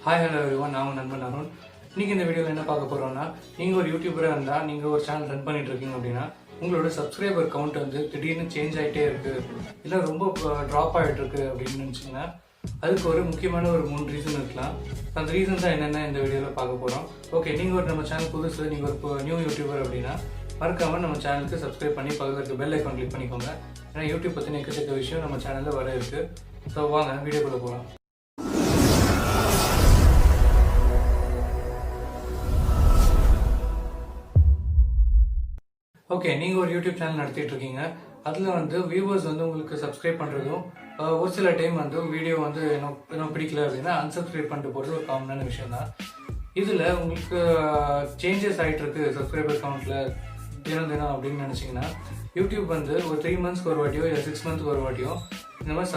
Hi, hello everyone. நான் உங்க நண்பன் அருண். இன்னைக்கு இந்த வீடியோவில் என்ன பார்க்க போறோம்னா, நீங்க ஒரு யூடியூபராக இருந்தால் நீங்கள் ஒரு சேனல் ரன் பண்ணிட்டு இருக்கீங்க அப்படின்னா உங்களோட சப்ஸ்கிரைபர் கவுண்ட் வந்து திடீர்னு சேஞ்ச் ஆகிட்டே இருக்கு, இல்லை ரொம்ப ட்ராப் ஆகிட்டு இருக்கு அப்படின்னு நினச்சிங்கன்னா அதுக்கு ஒரு முக்கியமான ஒரு 3 ரீசன் இருக்கலாம். அந்த ரீசன்ஸ் தான் என்னென்ன இந்த வீடியோவில் பார்க்க போகிறோம். ஓகே, நீங்கள் ஒரு நம்ம சேனல் புதுசு, நீங்கள் ஒரு நியூ யூடியூபர் அப்படின்னா மறக்காமல் நம்ம சேனலுக்கு சப்ஸ்கிரைப் பண்ணி பக்கத்தில் இருக்க பெல் ஐக்கான் கிளிக் பண்ணிக்கோங்க. ஏன்னா யூடியூப் பற்றின எக்கச்சக்க விஷயம் நம்ம சேனலில் வர இருக்குது. ஸோ வாங்க வீடியோக்குள்ளே போகலாம். ஓகே, நீங்கள் ஒரு யூடியூப் சேனல் நடத்திட்டு இருக்கீங்க. அதில் வந்து வியூவர்ஸ் வந்து உங்களுக்கு சப்ஸ்கிரைப் பண்ணுறதும் ஒரு சில டைம் வந்து வீடியோ வந்து என்ன பிடிக்கல அப்படின்னா அன்சப்ஸ்கிரைப் பண்ணிட்டு போகிறது ஒரு காமனான விஷயம் தான். இதில் உங்களுக்கு சேஞ்சஸ் ஆகிட்டு இருக்கு சப்ஸ்கிரைபர் கவுண்ட்டில் தினம் அப்படின்னு நினச்சிங்கன்னா யூடியூப் வந்து ஒரு 3 மந்த்ஸ்க்கு ஒரு வாட்டியோ இல்லை 6 மந்த்ஸ்க்கு ஒரு வாட்டியோ இந்த மாதிரி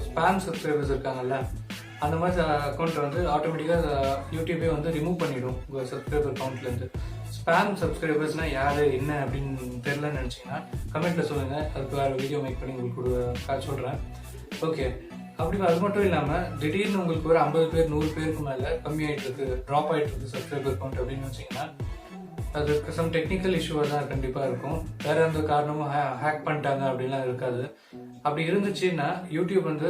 ஸ்பேம் சப்ஸ்கிரைபர்ஸ் இருக்காங்கல்ல, அந்த மாதிரி அக்கௌண்ட்டை வந்து ஆட்டோமேட்டிக்காக யூடியூபே வந்து ரிமூவ் பண்ணிவிடும் உங்கள் சப்ஸ்கிரைபர் கவுண்ட்லேருந்து. ஸ்பேம் சப்ஸ்கிரைபர்ஸ்னால் யார் என்ன அப்படின்னு தெரியலன்னு நினச்சிங்கன்னா கமெண்ட்டில் சொல்லுங்கள், அதுக்கு வேறு வீடியோ மேக் பண்ணி உங்களுக்கு சொல்கிறேன். ஓகே, அப்படி அது மட்டும் இல்லாமல் திடீர்னு உங்களுக்கு ஒரு 50 பேர் 100 பேருக்கு மேலே கம்மியாகிட்டு இருக்கு, ட்ராப் ஆகிட்டு இருக்கு சப்ஸ்கிரைபர் கவுண்ட் அப்படின்னு வச்சிங்கன்னா அதுக்கு சம் டெக்னிக்கல் இஷ்யூவாக தான் கண்டிப்பாக இருக்கும். வேறு எந்த காரணமும் ஹேக் பண்ணிட்டாங்க அப்படின்லாம் இருக்காது. அப்படி இருந்துச்சுன்னா யூடியூப் வந்து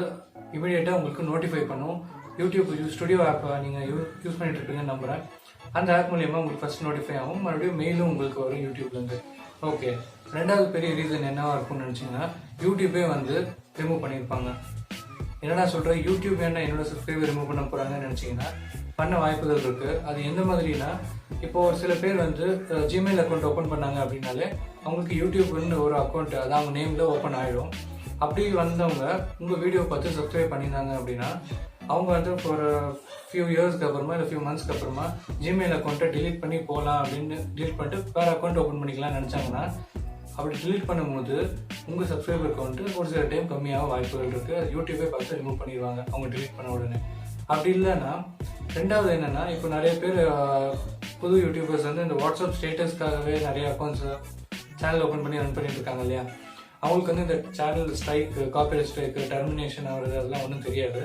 இமீடியட்டாக உங்களுக்கு நோட்டிஃபை பண்ணும். யூடியூப் ஸ்டுடியோ ஆப் நீங்கள் யூஸ் பண்ணிட்டு இருப்பீங்கன்னு நம்புகிறேன். அந்த ஆப் மூலியமாக உங்களுக்கு ஃபஸ்ட் நோட்டிஃபை ஆகும், மறுபடியும் மெயிலும் உங்களுக்கு வரும் யூடியூப்லேருந்து. ஓகே, ரெண்டாவது பெரிய ரீசன் என்னவா இருக்கும்னு நினச்சிங்கன்னா யூடியூபே வந்து ரிமூவ் பண்ணியிருப்பாங்க. என்னடா சொல்கிறேன், யூடியூப் என்ன என்னோட சப்ஸ்கிரைபர் ரிமூவ் பண்ண போகிறாங்கன்னு நினச்சிங்கன்னா பண்ண வாய்ப்புகள் இருக்குது. அது எந்த மாதிரினா, இப்போ ஒரு சில பேர் வந்து ஜிமெயில் அக்கௌண்ட் ஓப்பன் பண்ணாங்க அப்படின்னாலே அவங்களுக்கு யூடியூப்னு ஒரு அக்கௌண்ட் அது அவங்க நேமில் ஓப்பன் ஆகிடும். அப்படி வந்தவங்க உங்கள் வீடியோ பார்த்து சப்ஸ்கிரைப் பண்ணியிருந்தாங்க அப்படின்னா அவங்க வந்து ஒரு ஃபியூ இயர்ஸ்க்கு அப்புறமா இல்லை ஃபியூ மந்த்ஸ்க்கு அப்புறமா ஜிமெயில் அக்கௌண்ட்டை டிலீட் பண்ணி போகலாம் அப்படின்னு டிலீட் பண்ணிட்டு வேறு அக்கௌண்ட் ஓப்பன் பண்ணிக்கலாம்னு நினச்சாங்கன்னா அப்படி டிலீட் பண்ணும்போது உங்கள் சப்ஸ்கிரைபர் அக்கௌண்ட்டு ஒரு சில டைம் கம்மியாக வாய்ப்புகள் இருக்குது. அது யூடியூபே பார்த்து ரிமூவ் பண்ணிடுவாங்க அவங்க டிலீட் பண்ண உடனே. அப்படி இல்லைன்னா ரெண்டாவது என்னென்னா, இப்போ நிறைய பேர் புது யூடியூபர்ஸ் வந்து இந்த வாட்ஸ்அப் ஸ்டேட்டஸ்க்காகவே நிறைய அக்கௌண்ட்ஸ் சேனல் ஓப்பன் பண்ணி ரன் பண்ணிட்டு இருக்காங்க இல்லையா, அவங்களுக்கு வந்து இந்த channel strike, copyright strike, termination ஆகிறது அதெல்லாம் ஒன்றும் தெரியாது.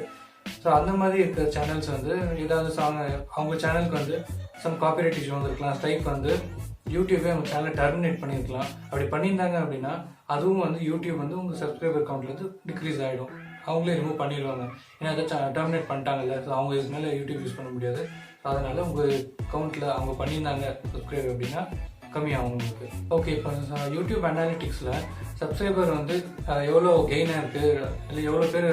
ஸோ அந்த மாதிரி இருக்கிற சேனல்ஸ் வந்து ஏதாவது அவங்க சேனலுக்கு வந்து சம் காப்பிரைட் இஷ்யூ வந்துருக்கலாம், ஸ்ட்ரைக் வந்து யூடியூபே அவங்க சேனலை டெர்மினேட் பண்ணியிருக்கலாம். அப்படி பண்ணியிருந்தாங்க அப்படின்னா அதுவும் வந்து யூடியூப் வந்து உங்கள் சப்ஸ்கிரைபர் கவுண்ட்லேருந்து டிக்ரீஸ் ஆகிடும், அவங்களே ரிமூவ் பண்ணிடுவாங்க. ஏன்னா அதை டெர்மினேட் பண்ணிட்டாங்கல்ல, ஸோ அவங்க இதுக்கு மேலே யூடியூப் யூஸ் பண்ண முடியாது. அதனால் உங்கள் கவுண்ட்டில் அவங்க பண்ணியிருந்தாங்க சப்ஸ்கிரைபர் அப்படின்னா கம்மியாகும் உங்களுக்கு. ஓகே, இப்போ யூடியூப் அனாலிட்டிக்ஸில் சப்ஸ்கிரைபர் வந்து எவ்வளோ கெயினாக இருக்குது, இல்லை எவ்வளோ பேர்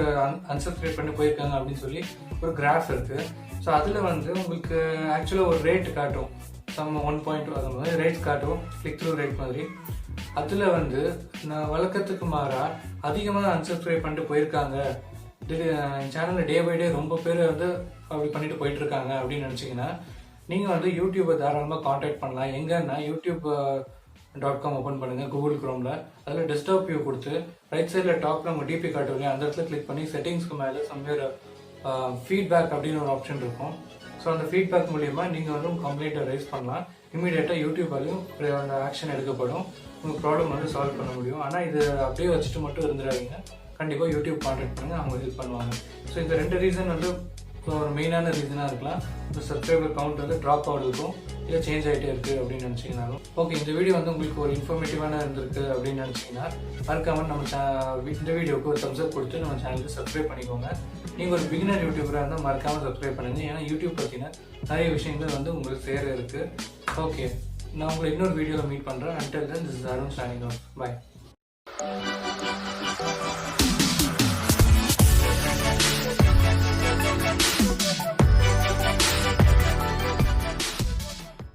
அன்சப்ஸ்கிரைப் பண்ணி போயிருக்காங்க அப்படின்னு சொல்லி ஒரு கிராஃப் இருக்குது. ஸோ அதில் வந்து உங்களுக்கு ஆக்சுவலாக ஒரு ரேட் காட்டும், சம் 1.2 அது மாதிரி ரேட்ஸ் காட்டும், கிளிக் த்ரூ ரேட் மாதிரி. அதில் வந்து நான் வழக்கத்துக்கு மாறாக அதிகமாக அன்சப்ஸ்கிரைப் பண்ணிட்டு போயிருக்காங்க, சேனலில் டே பை டே ரொம்ப பேர் வந்து அப்படி பண்ணிட்டு போயிட்டுருக்காங்க அப்படின்னு நினச்சிங்கன்னா நீங்கள் வந்து யூடியூப்பை தாராளமாக காண்டாக்ட் பண்ணலாம். எங்கன்னா youtube.com ஓப்பன் பண்ணுங்கள் கூகுள் க்ரோமில். அதில் டெஸ்க்டாப் வியூ கொடுத்து ரைட் சைடில் டாப்பில் உங்கள் டிபி காட்டுவீங்க, அந்த இடத்துல கிளிக் பண்ணி செட்டிங்ஸ்க்கு மேலே சம்வேர் ஃபீட்பேக் அப்படின்னு ஒரு ஆப்ஷன் இருக்கும். ஸோ அந்த ஃபீட்பேக் மூலியமாக நீங்கள் வந்து உங்கள் கம்ப்ளைண்ட்டை ரைஸ் பண்ணலாம். இமீடியட்டாக யூடியூப்பாலையும் அந்த ஆக்ஷன் எடுக்கப்படும், உங்கள் ப்ராப்ளம் வந்து சால்வ் பண்ண முடியும். ஆனால் இது அப்படியே வச்சுட்டு மட்டும் இருந்துடாதீங்க, கண்டிப்பாக யூடியூப் கான்டாக்ட் பண்ணுங்கள், அவங்க ஹெல்ப் பண்ணுவாங்க. ஸோ இந்த 2 ரீசன் வந்து ஒரு மெயினான ரீசனாக இருக்கலாம். இந்த சப்ஸ்கிரைபர் கவுண்ட் வந்து ட்ராப் ஆகுதுக்கும் இல்லை சேஞ்ச் ஆகிட்டே இருக்குது அப்படின்னு நினச்சிங்கனாலும். ஓகே, இந்த வீடியோ வந்து உங்களுக்கு ஒரு இன்ஃபர்மேட்டிவான இருந்திருக்கு அப்படின்னு நினச்சிங்கன்னா மறக்காமல் நம்ம இந்த வீடியோவுக்கு ஒரு தம்ஸ்அப் கொடுத்து நம்ம சேனலுக்கு சப்ஸ்கிரைப் பண்ணிக்கோங்க. நீங்கள் ஒரு பிகினர் யூடியூபராக இருந்தால் மறக்காமல் சப்ஸ்கிரைப் பண்ணுங்கள். ஏன்னா யூடியூப் பற்றின நிறைய விஷயங்கள் வந்து உங்களுக்கு சேர இருக்குது. ஓகே, நான் உங்களை இன்னொரு வீடியோவில் மீட் பண்ணுறேன். Until then, this is Arun signing off. Bye.